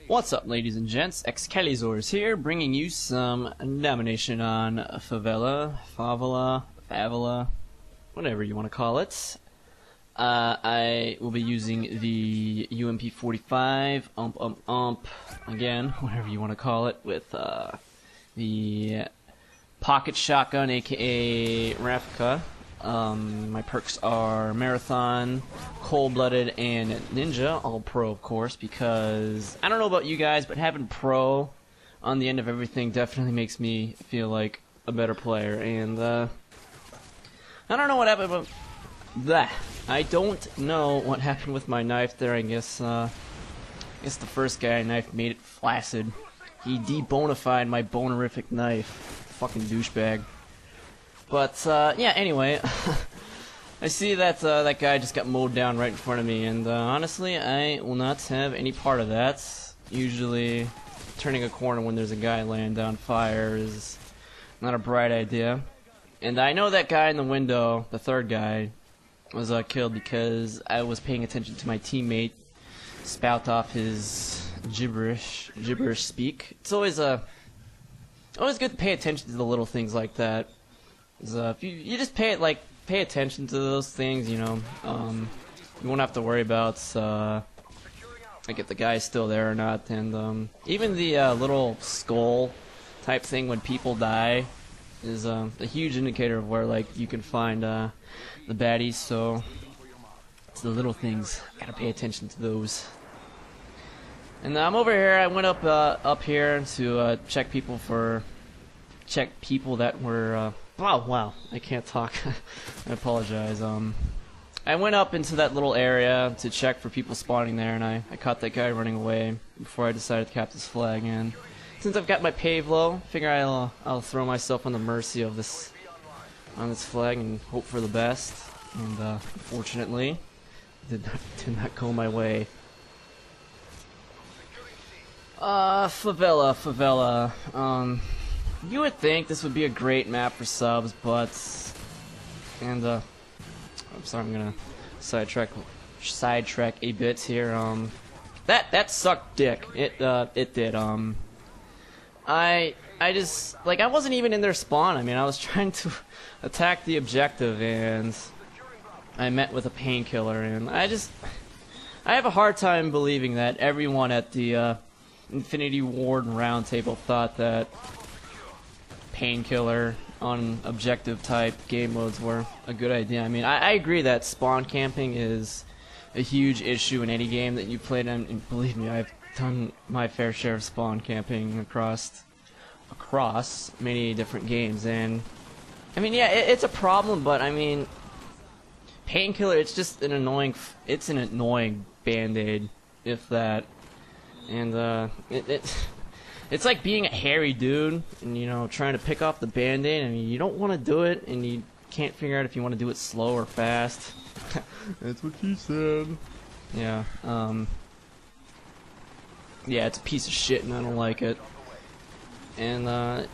What's up, ladies and gents? Xcalizorz here, bringing you some Domination on Favela, whatever you want to call it. I will be using the UMP45, again, whatever you want to call it, with the pocket shotgun, aka Rafka. My perks are Marathon, Cold-Blooded, and Ninja, all pro of course, because I don't know about you guys, but having pro on the end of everything definitely makes me feel like a better player, and I don't know what happened, but I don't know what happened with my knife there. I guess the first guy I knifed made it flaccid. He debonified my bonerific knife. Fucking douchebag. But, yeah, anyway, I see that that guy just got mowed down right in front of me, and honestly, I will not have any part of that. Usually, turning a corner when there's a guy laying down fire is not a bright idea. And I know that guy in the window, the third guy, was killed because I was paying attention to my teammate spout off his gibberish speak. It's always good to pay attention to the little things like that. If you just pay attention to those things, you know, you won't have to worry about like if the guy's still there or not. And even the little skull type thing when people die is a huge indicator of where like you can find the baddies. So it's the little things. Gotta pay attention to those. And I'm over here. I went up here to check people that were. Wow, I can't talk. I apologize. I went up into that little area to check for people spawning there, and I caught that guy running away before I decided to cap this flag. And since I've got my pave low, figure I'll throw myself on the mercy of this flag and hope for the best. And unfortunately, did not go my way. Favela. You would think this would be a great map for subs, but I'm sorry, I'm gonna sidetrack a bit here. That sucked dick. It did. I just I wasn't even in their spawn. I mean, I was trying to attack the objective, and I met with a painkiller, and I have a hard time believing that everyone at the Infinity Ward Roundtable thought that painkiller on objective type game modes were a good idea. I mean, I agree that spawn camping is a huge issue in any game that you played in, and believe me, I've done my fair share of spawn camping across many different games, and I mean, yeah, it's a problem, but I mean, painkiller, it's just an annoying band-aid, if that, and it's like being a hairy dude and, you know, trying to pick off the band-aid. I mean, you don't want to do it, and you can't figure out if you want to do it slow or fast. That's what she said. Yeah, yeah, it's a piece of shit, and I don't like it. And, I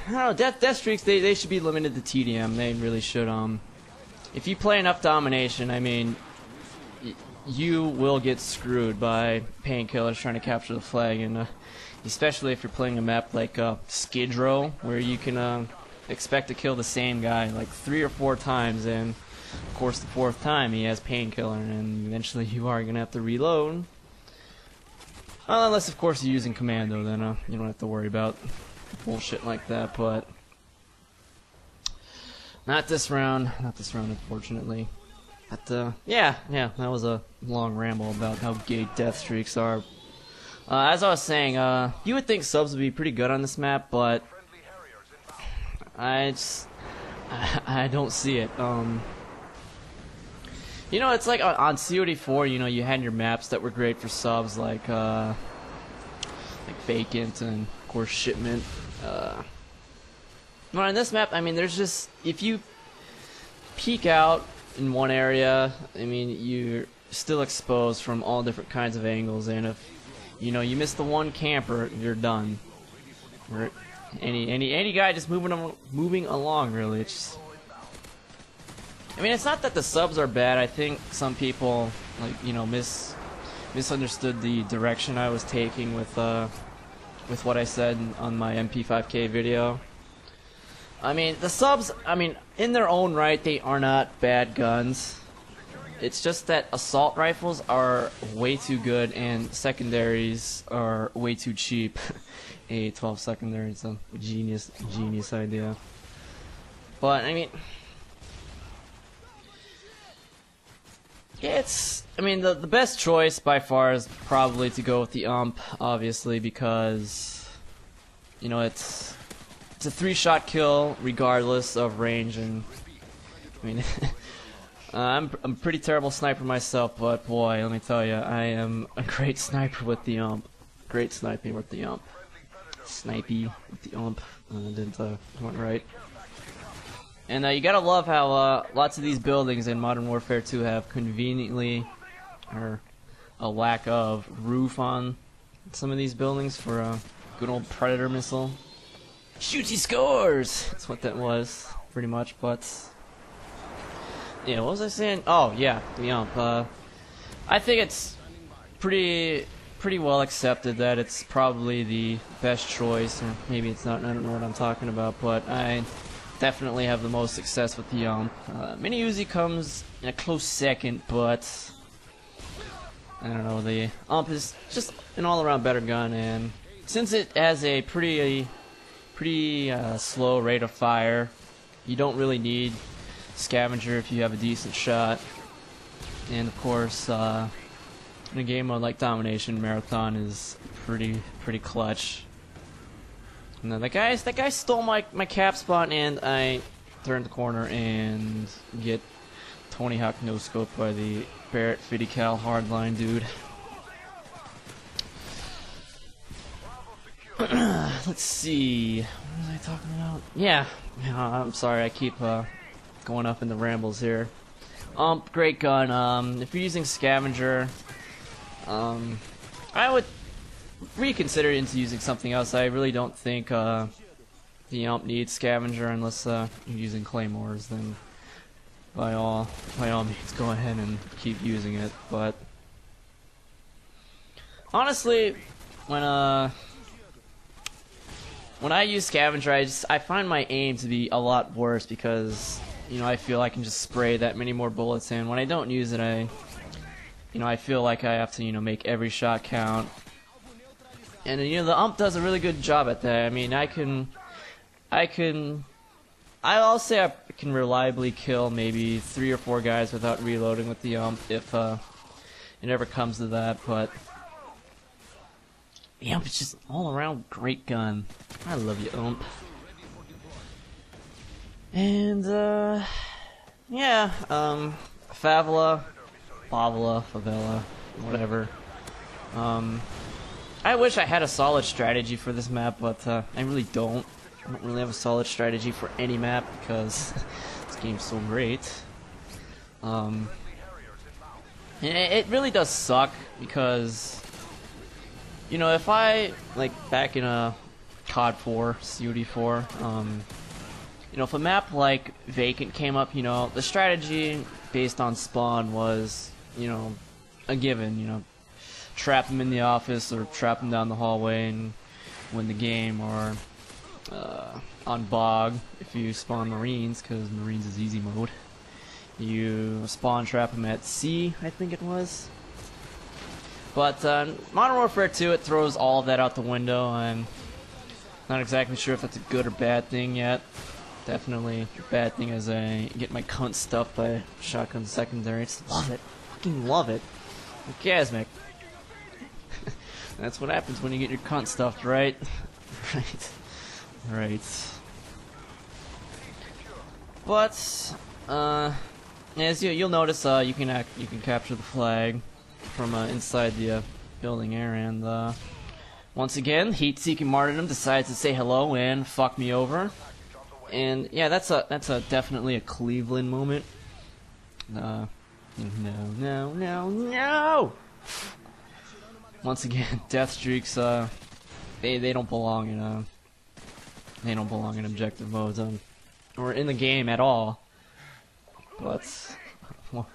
don't know, death streaks, they should be limited to TDM. They really should, if you play enough Domination, I mean, you will get screwed by painkillers trying to capture the flag, and especially if you're playing a map like Skid Row, where you can expect to kill the same guy like 3 or 4 times, and of course the 4th time he has painkiller, and eventually you are gonna have to reload. Unless of course you're using commando, then you don't have to worry about bullshit like that. But not this round, unfortunately. But, yeah, that was a long ramble about how gay death streaks are. As I was saying, you would think subs would be pretty good on this map, but I don't see it. You know, it's like on COD4, you know, you had your maps that were great for subs, like Vacant and, of course, Shipment. But on this map, I mean, there's just, if you peek out in one area, I mean, you're still exposed from all different kinds of angles, and if you know you miss the one camper, you're done. Or any guy just moving along, really. It's just, I mean, it's not that the subs are bad. I think some people, like, you know, misunderstood the direction I was taking with what I said on my MP5K video. I mean, the subs, I mean, in their own right, they are not bad guns. It's just that assault rifles are way too good and secondaries are way too cheap. A12 secondary, it's a genius idea. But, I mean, I mean, the best choice by far is probably to go with the UMP, obviously, because, you know, it's a 3-shot kill regardless of range, and I mean, I'm a pretty terrible sniper myself, but boy, let me tell you, I am a great sniper with the UMP. Great sniping with the UMP. Snipey with the UMP. Didn't went right. And you gotta love how lots of these buildings in Modern Warfare 2 have conveniently, or a lack of, roof on some of these buildings for a good old Predator missile. Shooty scores! That's what that was, pretty much, but yeah, what was I saying? Oh, yeah, the UMP. I think it's pretty well accepted that it's probably the best choice, or maybe it's not, I don't know what I'm talking about, but I definitely have the most success with the UMP. Mini Uzi comes in a close second, but I don't know, the UMP is just an all-around better gun, and since it has a pretty slow rate of fire, you don't really need Scavenger if you have a decent shot. And of course, in a game mode like Domination, Marathon is pretty clutch. And then that guy stole my cap spot, and I turned the corner and get Tony Hawk no scope by the Barrett 50 cal hardline dude. Let's see, what was I talking about? Yeah, I'm sorry, I keep going up in the rambles here. Great gun. If you're using Scavenger, I would reconsider into using something else. I really don't think the UMP needs Scavenger unless you're using Claymores. Then by all means, go ahead and keep using it. But honestly, when I use Scavenger, I find my aim to be a lot worse because, you know, I feel I can just spray that many more bullets in. When I don't use it, I feel like I have to, you know, make every shot count. And, you know, the UMP does a really good job at that. I mean, I'll say I can reliably kill maybe 3 or 4 guys without reloading with the UMP if it ever comes to that, but the UMP is just all around great gun. I love you, UMP. And, yeah, Favela, Favela, whatever. I wish I had a solid strategy for this map, but I really don't. I don't really have a solid strategy for any map because this game's so great. And it really does suck because, you know, if I, like, back in COD 4, COD 4, you know, if a map like Vacant came up, you know, the strategy based on spawn was, you know, a given, you know, trap them in the office or trap them down the hallway and win the game, or on Bog, if you spawn Marines, because Marines is easy mode, you spawn trap them at C, I think it was. But Modern Warfare 2, it throws all of that out the window. I'm not exactly sure if that's a good or bad thing yet. Definitely a bad thing as I get my cunt stuffed by shotgun secondary. Just love it. Fucking love it. Orgasmic. That's what happens when you get your cunt stuffed, right? Right. But as you'll notice, you can capture the flag from inside the building area, and once again, heat-seeking martyrdom decides to say hello and fuck me over. And yeah, that's a definitely a Cleveland moment. No. Once again, death streaks. They don't belong in objective modes or in the game at all. But what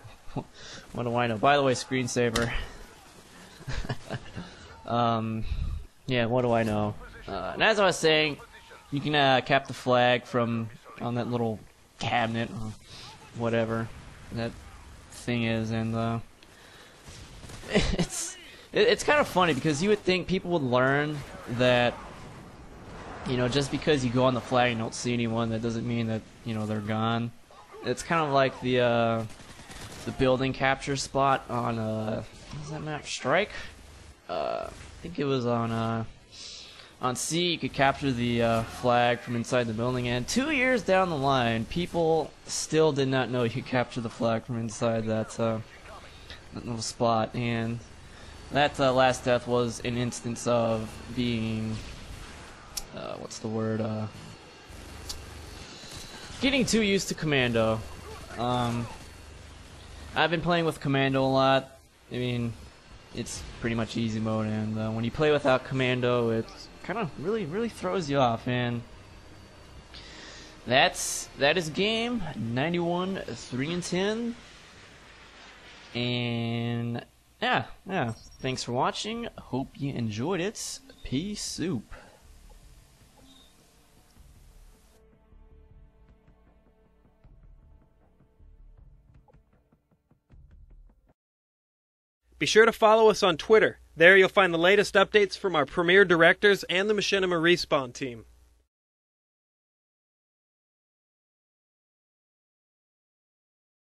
do I know? By the way, screensaver. Yeah, what do I know? And as I was saying, you can cap the flag from on that little cabinet or whatever that thing is, and it's kind of funny because you would think people would learn that, you know, just because you go on the flag and don't see anyone, that doesn't mean that, you know, they're gone. It's kind of like the building capture spot on what was that map? Strike? I think it was on C. You could capture the flag from inside the building, and 2 years down the line, people still did not know you could capture the flag from inside that little spot. And that last death was an instance of being what's the word? Getting too used to Commando. I've been playing with Commando a lot. I mean, it's pretty much easy mode, and when you play without Commando, it kind of really throws you off. And that is game 91, 3-10, and yeah. Thanks for watching. Hope you enjoyed it. Peace soup. Be sure to follow us on Twitter. There you'll find the latest updates from our premier directors and the Machinima Respawn team.